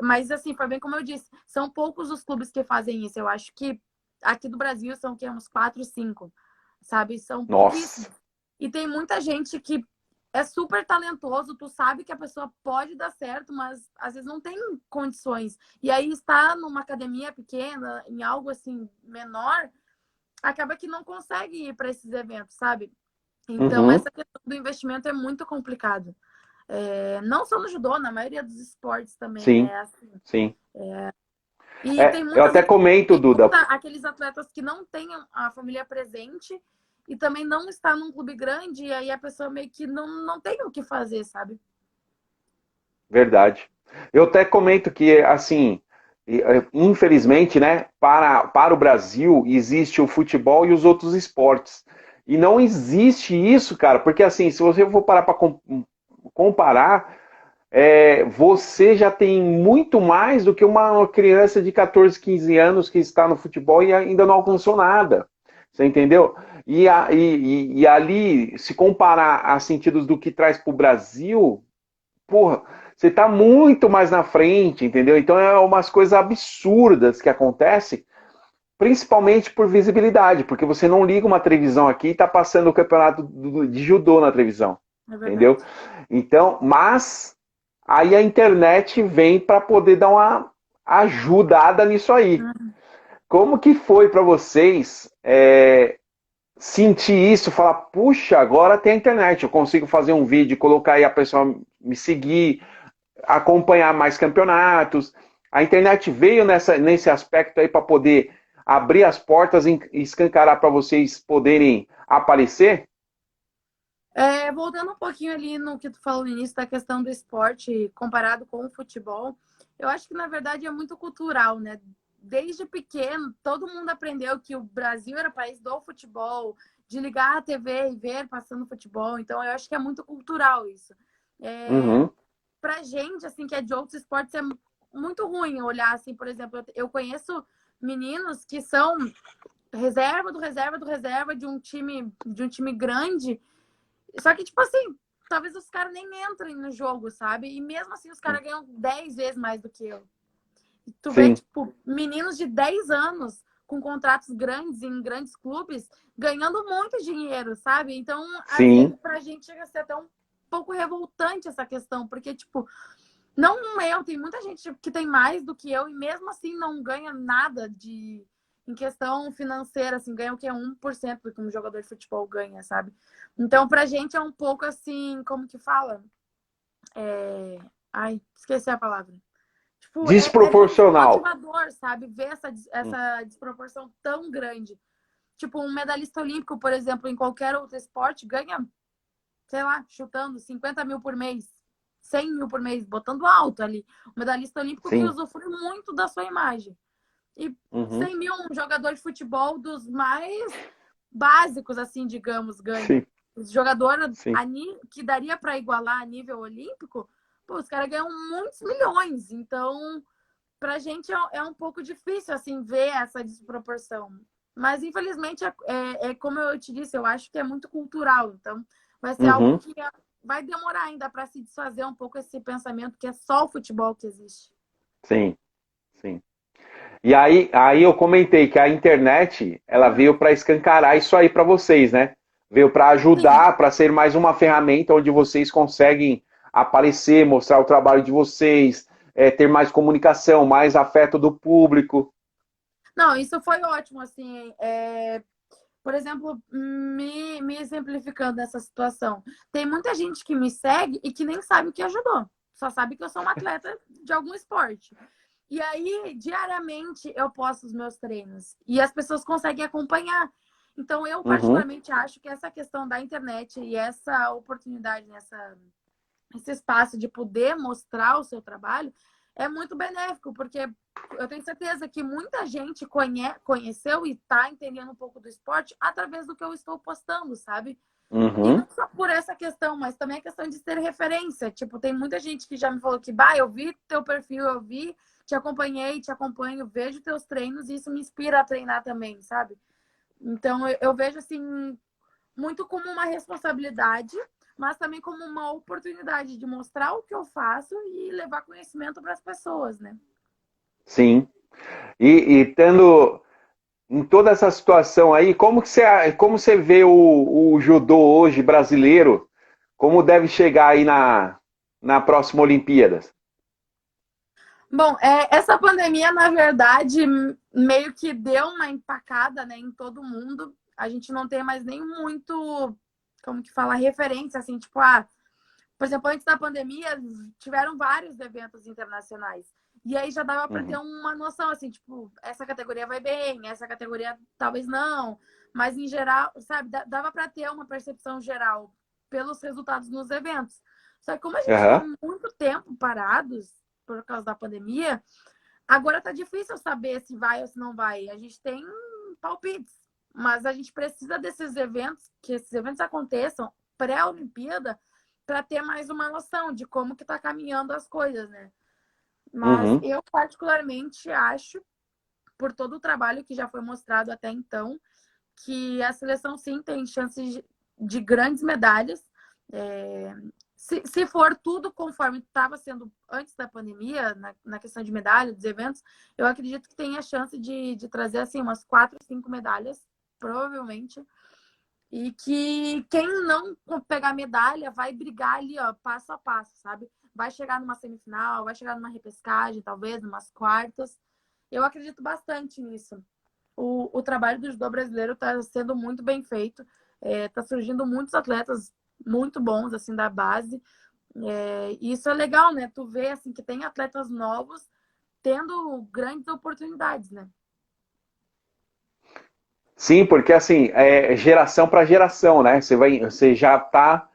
B: mas assim, foi bem como eu disse, são poucos os clubes que fazem isso. Eu acho que aqui do Brasil são que, uns 4, 5, sabe? São
A: Nossa.
B: pouquíssimos. E tem muita gente que é super talentoso, tu sabe que a pessoa pode dar certo, mas às vezes não tem condições. E aí está numa academia pequena, em algo assim menor, acaba que não consegue ir para esses eventos, sabe? Então,
A: Uhum.
B: essa questão do investimento é muito complicado. Não só no judô, na maioria dos esportes também
A: Sim,
B: é assim.
A: sim.
B: E tem
A: Eu até comento, Duda.
B: aqueles atletas que não têm a família presente e também não está num clube grande, e aí a pessoa meio que não tem o que fazer, sabe?
A: Verdade. Eu até comento que, assim, infelizmente, né, para o Brasil, existe o futebol e os outros esportes. E não existe isso, cara, porque, assim, se você for parar para comparar, você já tem muito mais do que uma criança de 14, 15 anos que está no futebol e ainda não alcançou nada. Você entendeu? E ali, se comparar a sentidos do que traz para o Brasil, porra, você está muito mais na frente, entendeu? Então é umas coisas absurdas que acontecem, principalmente por visibilidade, porque você não liga uma televisão aqui e está passando o campeonato de judô na televisão,
B: É
A: entendeu?
B: verdade.
A: Então, mas aí a internet vem para poder dar uma ajudada nisso aí. Como que foi para vocês sentir isso, falar, puxa, agora tem a internet, eu consigo fazer um vídeo, colocar aí a pessoa me seguir, acompanhar mais campeonatos. A internet veio nesse aspecto aí para poder abrir as portas e escancarar para vocês poderem aparecer?
B: Voltando um pouquinho ali no que tu falou no início da questão do esporte comparado com o futebol, eu acho que na verdade é muito cultural, né? Desde pequeno, todo mundo aprendeu que o Brasil era o país do futebol, de ligar a TV e ver passando futebol. Então, eu acho que é muito cultural isso.
A: Uhum,
B: Pra gente, assim, que é de outros esportes, é muito ruim olhar, assim, por exemplo, eu conheço meninos que são reserva do reserva do reserva de um time grande. Só que, tipo assim, talvez os caras nem entrem no jogo, sabe? E mesmo assim, os caras ganham 10 vezes mais do que eu. E tu vê,
A: sim,
B: tipo, meninos de 10 anos com contratos grandes em grandes clubes ganhando muito dinheiro, sabe? Então, às vezes,
A: sim,
B: pra gente chega a ser até um pouco revoltante essa questão, porque, tipo, não eu, tem muita gente que tem mais do que eu e mesmo assim não ganha nada de em questão financeira, assim, ganha o que é 1% do que um jogador de futebol ganha, sabe? Então, pra gente é um pouco assim, como que fala? Ai, esqueci a palavra. Tipo, é bem
A: desproporcional.
B: desmotivador, sabe? Ver essa desproporção tão grande. Tipo, um medalhista olímpico, por exemplo, em qualquer outro esporte, ganha, sei lá, chutando 50 mil por mês, 100 mil por mês, botando alto ali. Um medalhista olímpico que
A: Sim,
B: usufrui muito da sua imagem. E
A: uhum,
B: 100 mil, um jogador de futebol dos mais básicos, assim, digamos, ganha.
A: sim,
B: Os jogadores
A: sim,
B: que daria para igualar a nível olímpico, pô, os caras ganham muitos milhões. Então, pra gente é um pouco difícil, assim, ver essa desproporção. Mas, infelizmente, como eu te disse, eu acho que é muito cultural. Então, vai ser algo
A: uhum,
B: que vai demorar ainda para se desfazer um pouco esse pensamento que é só o futebol que existe.
A: sim, sim. E aí eu comentei que a internet, ela veio para escancarar isso aí para vocês, né? Veio para
B: Sim.
A: ajudar, para ser mais uma ferramenta onde vocês conseguem aparecer, mostrar o trabalho de vocês, ter mais comunicação, mais afeto do público.
B: Não, isso foi ótimo, assim. Por exemplo, me exemplificando essa situação. Tem muita gente que me segue e que nem sabe o que ajudou. Só sabe que eu sou uma atleta de algum esporte. E aí, diariamente, eu posto os meus treinos. E as pessoas conseguem acompanhar. Então, eu
A: Uhum,
B: particularmente acho que essa questão da internet e essa oportunidade, esse espaço de poder mostrar o seu trabalho é muito benéfico, porque eu tenho certeza que muita gente conheceu e está entendendo um pouco do esporte através do que eu estou postando, sabe? E
A: uhum,
B: não só por essa questão, mas também a questão de ser referência. Tipo, tem muita gente que já me falou que, bah, eu vi teu perfil, eu vi, te acompanhei, te acompanho, vejo teus treinos e isso me inspira a treinar também, sabe? Então, eu vejo, assim, muito como uma responsabilidade, mas também como uma oportunidade de mostrar o que eu faço e levar conhecimento para as pessoas, né?
A: sim. E estando em toda essa situação aí, como você vê o judô hoje brasileiro? Como deve chegar aí na próxima Olimpíadas?
B: Bom, essa pandemia, na verdade, meio que deu uma empacada, né, em todo mundo. A gente não tem mais nem muito, como que fala, referência, assim, tipo, por exemplo, antes da pandemia, tiveram vários eventos internacionais. E aí já dava para ter
A: Uhum.
B: uma noção, assim, tipo, essa categoria vai bem, essa categoria talvez não. Mas, em geral, sabe, dava para ter uma percepção geral pelos resultados nos eventos. Só que como a gente ficou
A: Aham.
B: muito tempo parados por causa da pandemia, agora tá difícil saber se vai ou se não vai. A gente tem palpites, mas a gente precisa desses eventos, que esses eventos aconteçam pré-Olimpíada, para ter mais uma noção de como que está caminhando as coisas, né? Mas
A: Uhum.
B: eu particularmente acho, por todo o trabalho que já foi mostrado até então, que a seleção sim tem chances de grandes medalhas. É, se for tudo conforme estava sendo antes da pandemia, na questão de medalha, dos eventos, eu acredito que tem a chance de trazer assim umas 4, 5 medalhas, provavelmente. E que quem não pegar medalha vai brigar ali, ó, passo a passo, sabe? Vai chegar numa semifinal, vai chegar numa repescagem, talvez, numas quartas. Eu acredito bastante nisso. O trabalho do judô brasileiro está sendo muito bem feito. Tá surgindo muitos atletas muito bons, assim, da base. E isso é legal, né? Tu vê, assim, que tem atletas novos tendo grandes oportunidades, né?
A: Sim, porque assim, é geração para geração, né? Você já está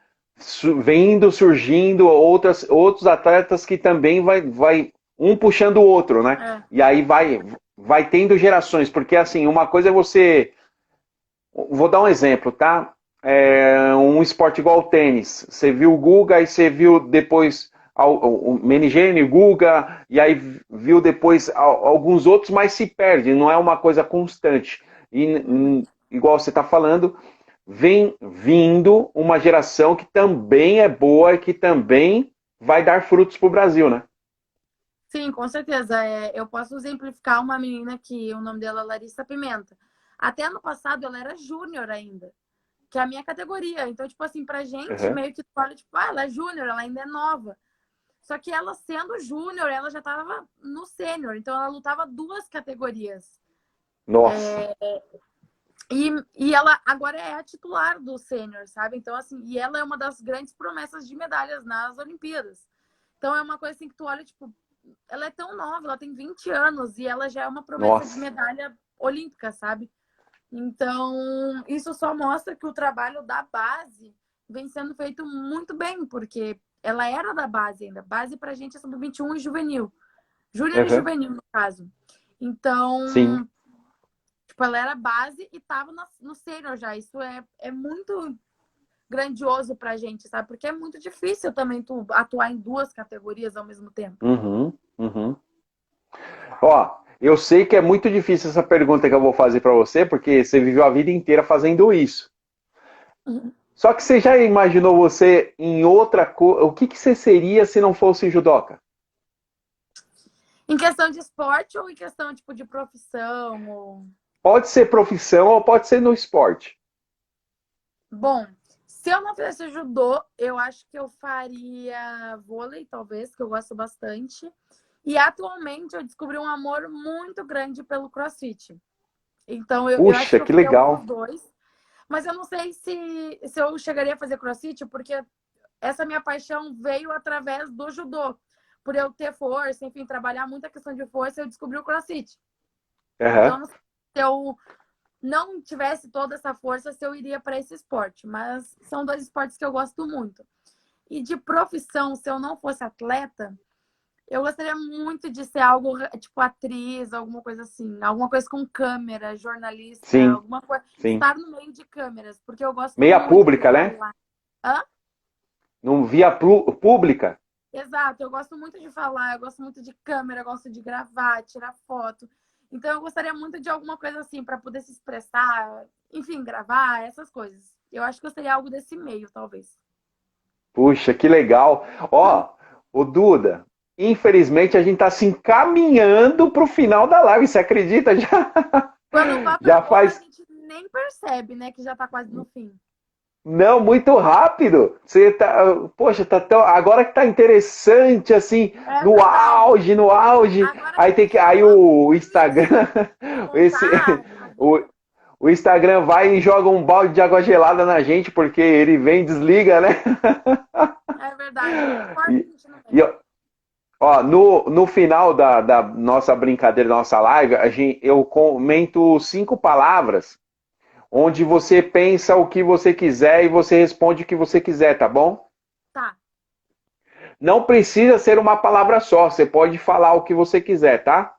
A: vendo surgindo outros atletas que também vai um puxando o outro, né?
B: É,
A: E aí vai tendo gerações, porque assim, uma coisa é você. Vou dar um exemplo, tá? Um esporte igual o tênis. Você viu o Guga, aí você viu depois o Meligeni, Guga, e aí viu depois alguns outros, mas se perde, não é uma coisa constante. Igual você está falando, vem vindo uma geração que também é boa e que também vai dar frutos para o Brasil, né?
B: sim, com certeza. Eu posso exemplificar uma menina que o nome dela é Larissa Pimenta. Até ano passado ela era júnior ainda, que é a minha categoria. Então, tipo assim, pra gente
A: Uhum.
B: meio que fala, tipo, ela é júnior, ela ainda é nova. Só que ela sendo júnior, ela já estava no sênior, então ela lutava duas categorias.
A: Nossa,
B: E ela agora é a titular do sênior, sabe? Então, assim, e ela é uma das grandes promessas de medalhas nas Olimpíadas. Então é uma coisa assim que tu olha, tipo, ela é tão nova, ela tem 20 anos e ela já é uma promessa de
A: nossa.
B: medalha olímpica, sabe? Então, isso só mostra que o trabalho da base vem sendo feito muito bem, porque ela era da base ainda. Base pra gente é sub-21 e juvenil. Júnior e
A: Uhum.
B: juvenil, no caso.
A: Sim.
B: Então, tipo, ela era base e tava no sênior já. Isso é muito grandioso pra gente, sabe? Porque é muito difícil também tu atuar em duas categorias ao mesmo tempo.
A: Uhum, uhum. Ó, eu sei que é muito difícil essa pergunta que eu vou fazer para você, porque você viveu a vida inteira fazendo isso.
B: Uhum.
A: Só que você já imaginou você em outra coisa? O que que você seria se não fosse judoca?
B: Em questão de esporte ou em questão, tipo, de profissão?
A: Pode ser profissão ou pode ser no esporte.
B: Bom, se eu não fizesse judô, eu acho que eu faria vôlei, talvez, que eu gosto bastante. E atualmente eu descobri um amor muito grande pelo CrossFit. Então eu acho
A: Puxa,
B: que eu
A: que
B: faria um dos
A: legal.
B: dois. Mas eu não sei se eu chegaria a fazer CrossFit, porque essa minha paixão veio através do judô. Por eu ter força, enfim, trabalhar muita questão de força, eu descobri o CrossFit. Então,
A: Uhum.
B: não sei se eu não tivesse toda essa força, se eu iria para esse esporte. Mas são dois esportes que eu gosto muito. E de profissão, se eu não fosse atleta, eu gostaria muito de ser algo tipo atriz, alguma coisa assim. Alguma coisa com câmera, jornalista,
A: Sim,
B: alguma coisa.
A: sim.
B: Estar no meio de câmeras, porque eu gosto
A: Meia
B: muito de
A: pública, né?
B: falar. Hã?
A: Não via pública.
B: Exato, eu gosto muito de falar, eu gosto muito de câmera, eu gosto de gravar, tirar foto. Então eu gostaria muito de alguma coisa assim para poder se expressar, enfim, gravar, essas coisas. Eu acho que eu seria algo desse meio, talvez.
A: Puxa, que legal. Ó, o Duda, infelizmente a gente está se encaminhando para o final da live. Você acredita? Já,
B: Quando o papo é
A: já
B: bom, a
A: faz.
B: gente nem percebe, né, que já tá quase no fim.
A: Não, muito rápido. Você tá, poxa, tá tão, agora que tá interessante assim,
B: É verdade.
A: no auge.
B: Agora que
A: Aí
B: a
A: tem
B: gente
A: que,
B: tá
A: aí
B: falando
A: o Instagram,
B: disso, de
A: esse,
B: contar a
A: o,
B: vida,
A: o Instagram vai e joga um balde de água gelada na gente porque ele vem e desliga, né?
B: é verdade. Corta a
A: E,
B: gente no
A: e
B: meio.
A: ó, no final da nossa brincadeira, da nossa live, eu comento 5 palavras onde você pensa o que você quiser e você responde o que você quiser, tá bom?
B: Tá,
A: Não precisa ser uma palavra só, você pode falar o que você quiser, tá?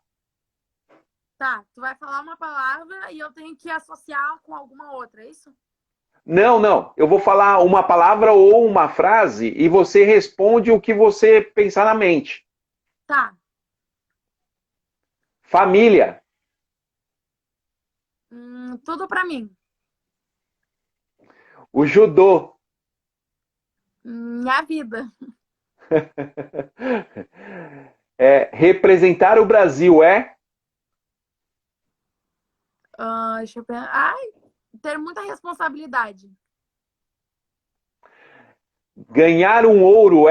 B: tá. Tu vai falar uma palavra e eu tenho que associar com alguma outra, é isso?
A: Não, não. Eu vou falar uma palavra ou uma frase e você responde o que você pensar na mente.
B: Tá.
A: Família,
B: Tudo pra mim.
A: o judô,
B: Minha vida.
A: representar o Brasil
B: Deixa eu pensar. Ai, ter muita responsabilidade.
A: ganhar um ouro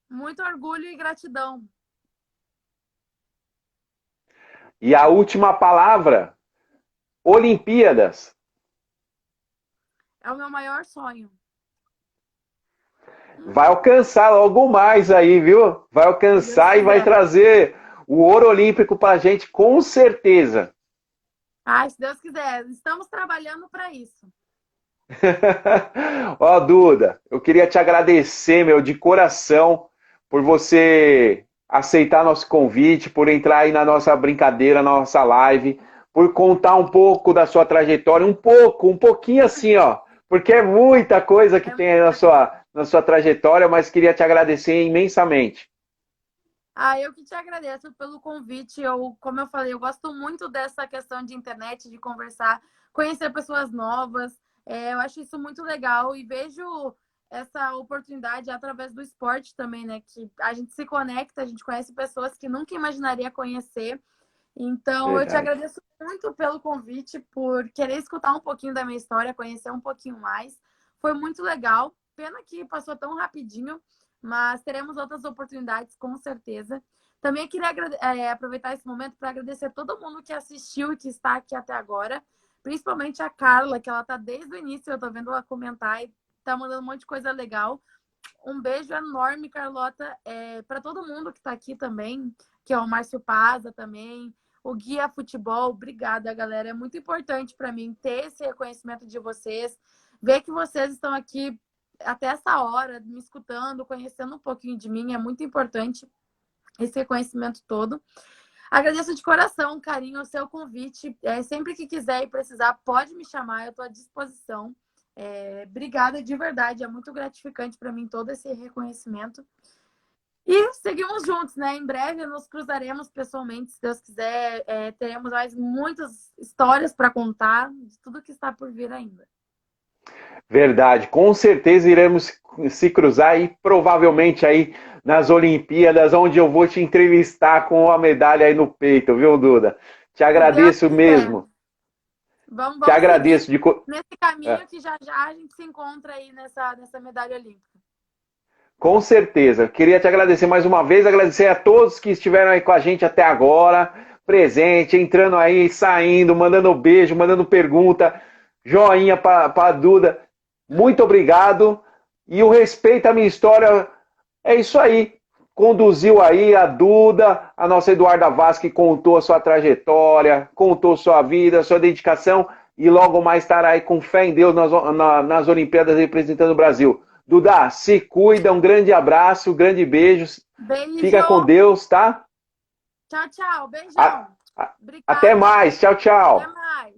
B: Muito orgulho e gratidão.
A: e a última palavra, Olimpíadas.
B: É o meu maior sonho.
A: vai alcançar logo mais aí, viu? Vai alcançar e vai trazer o ouro olímpico pra gente, com certeza.
B: Ai, se Deus quiser, estamos trabalhando para isso.
A: Ó, Duda, eu queria te agradecer, meu, de coração, por você aceitar nosso convite, por entrar aí na nossa brincadeira, na nossa live, por contar um pouco da sua trajetória, um pouquinho assim, ó, porque é muita coisa que tem aí na sua trajetória, mas queria te agradecer imensamente.
B: Ah, eu que te agradeço pelo convite. Como eu falei, eu gosto muito dessa questão de internet, de conversar, conhecer pessoas novas. Eu acho isso muito legal e vejo essa oportunidade através do esporte também, né? Que a gente se conecta, a gente conhece pessoas que nunca imaginaria conhecer. Então, eu te
A: Verdade.
B: agradeço muito pelo convite, por querer escutar um pouquinho da minha história, conhecer um pouquinho mais. Foi muito legal. Pena que passou tão rapidinho, mas teremos outras oportunidades, com certeza. Também queria aproveitar esse momento para agradecer a todo mundo que assistiu e que está aqui até agora, principalmente a Carla, que ela está desde o início, eu estou vendo ela comentar e está mandando um monte de coisa legal. Um beijo enorme, Carlota, para todo mundo que está aqui também, que é o Márcio Paza também, o Guia Futebol. Obrigada, galera. É muito importante para mim ter esse reconhecimento de vocês, ver que vocês estão aqui até essa hora, me escutando, conhecendo um pouquinho de mim. É muito importante esse reconhecimento todo. Agradeço de coração, carinho, o seu convite. Sempre que quiser e precisar, pode me chamar, eu estou à disposição. Obrigada de verdade, é muito gratificante para mim todo esse reconhecimento. E seguimos juntos, né? Em breve nos cruzaremos pessoalmente, se Deus quiser. Teremos mais muitas histórias para contar de tudo que está por vir ainda.
A: Verdade, com certeza iremos se cruzar e provavelmente aí nas Olimpíadas, onde eu vou te entrevistar com a medalha aí no peito, viu, Duda? Te
B: Se Deus
A: agradeço
B: quiser.
A: mesmo. Te
B: Vamos seguir
A: agradeço de.
B: nesse caminho
A: É,
B: que já já a gente se encontra aí nessa medalha olímpica.
A: com certeza. Queria te agradecer mais uma vez, agradecer a todos que estiveram aí com a gente até agora, presente, entrando aí, saindo, mandando beijo, mandando pergunta, joinha para a Duda. Muito obrigado. E o respeito à minha história é isso aí. Conduziu aí a Duda, a nossa Eduarda Vaz, que contou a sua trajetória, contou sua vida, sua dedicação, e logo mais estará aí com fé em Deus nas Olimpíadas representando o Brasil. Duda, se cuida, um grande abraço, um grande beijo, fica com
B: Beijo.
A: Deus, tá?
B: Tchau, tchau.
A: A-
B: Beijão.
A: Até
B: Obrigada.
A: mais, tchau,
B: Até
A: tchau.
B: mais.